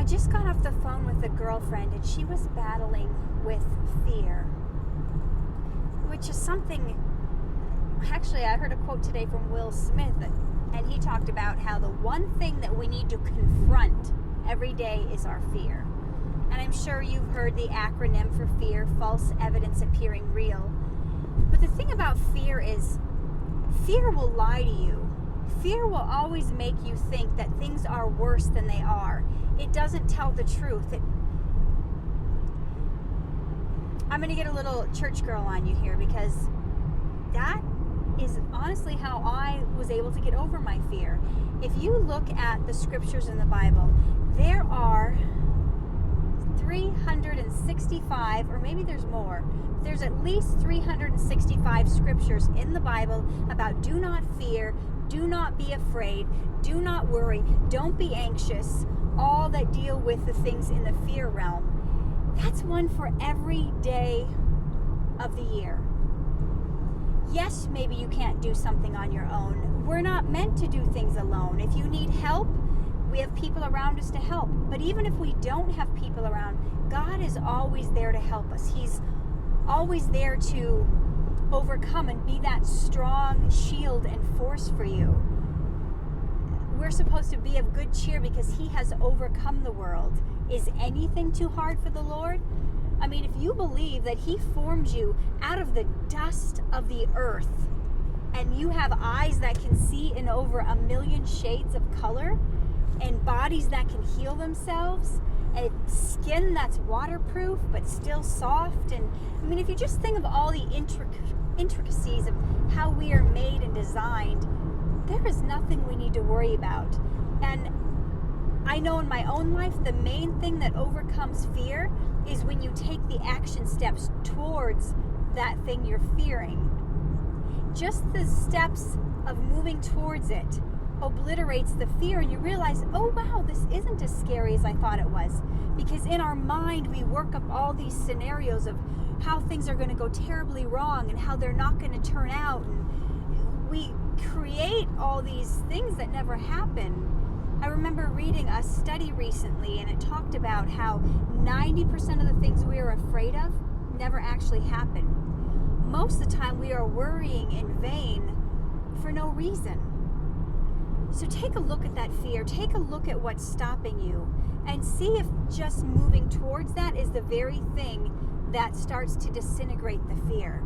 just got off the phone with a girlfriend, and she was battling with fear, which is something. Actually, I heard a quote today from Will Smith, and he talked about how the one thing that we need to confront every day is our fear. And I'm sure you've heard the acronym for fear, false evidence appearing real. But the thing about fear is, fear will lie to you. Fear will always make you think that things are worse than they are. It doesn't tell the truth. I'm going to get a little church girl on you here, because that is honestly how I was able to get over my fear. If you look at the scriptures in the Bible, there are 365, or maybe there's more. There's at least 365 scriptures in the Bible about do not fear, do not be afraid, do not worry, don't be anxious, all that deal with the things in the fear realm. That's one for every day of the year. Yes, maybe you can't do something on your own. We're not meant to do things alone. If you need help, we have people around us to help. But even if we don't have people around, God is always there to help us. He's always there to overcome and be that strong shield and force for you. We're supposed to be of good cheer because He has overcome the world. Is anything too hard for the Lord? I mean, if you believe that He formed you out of the dust of the earth, and you have eyes that can see in over 1,000,000 shades of color, and bodies that can heal themselves, and skin that's waterproof but still soft, and I mean, if you just think of all the intricacies of how we are made and designed, there is nothing we need to worry about. And I know in my own life, the main thing that overcomes fear is when you take the action steps towards that thing you're fearing. Just the steps of moving towards it obliterates the fear, and you realize, oh wow, this isn't as scary as I thought it was. Because in our mind, we work up all these scenarios of how things are going to go terribly wrong and how they're not going to turn out, and we create all these things that never happen. I remember reading a study recently, and it talked about how 90% of the things we are afraid of never actually happen. Most of the time we are worrying in vain for no reason. So take a look at that fear, take a look at what's stopping you, and see if just moving towards that is the very thing that starts to disintegrate the fear.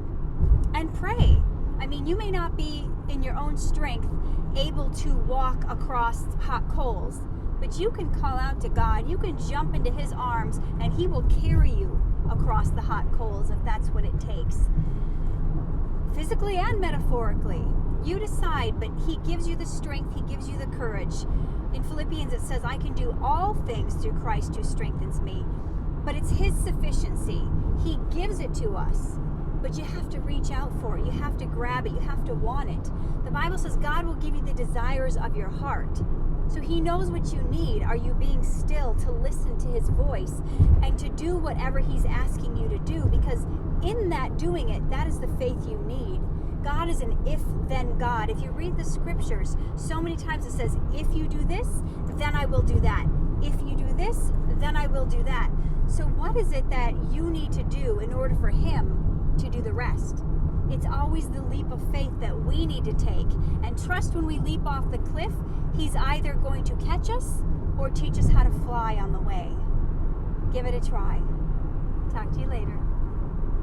And pray. I mean, you may not be in your own strength able to walk across hot coals, but you can call out to God, you can jump into His arms, and He will carry you across the hot coals if that's what it takes. Physically and metaphorically. You decide, but He gives you the strength, He gives you the courage. In Philippians it says, I can do all things through Christ who strengthens me. But it's His sufficiency. He gives it to us. But you have to reach out for it. You have to grab it. You have to want it. The Bible says God will give you the desires of your heart. So He knows what you need. Are you being still to listen to His voice and to do whatever He's asking you to do? Because in that doing it, that is the faith you need. God is an if-then God. If you read the scriptures, so many times it says, if you do this, then I will do that. If you do this, then I will do that. So what is it that you need to do in order for Him to do the rest? It's always the leap of faith that we need to take. And trust when we leap off the cliff, He's either going to catch us or teach us how to fly on the way. Give it a try. Talk to you later.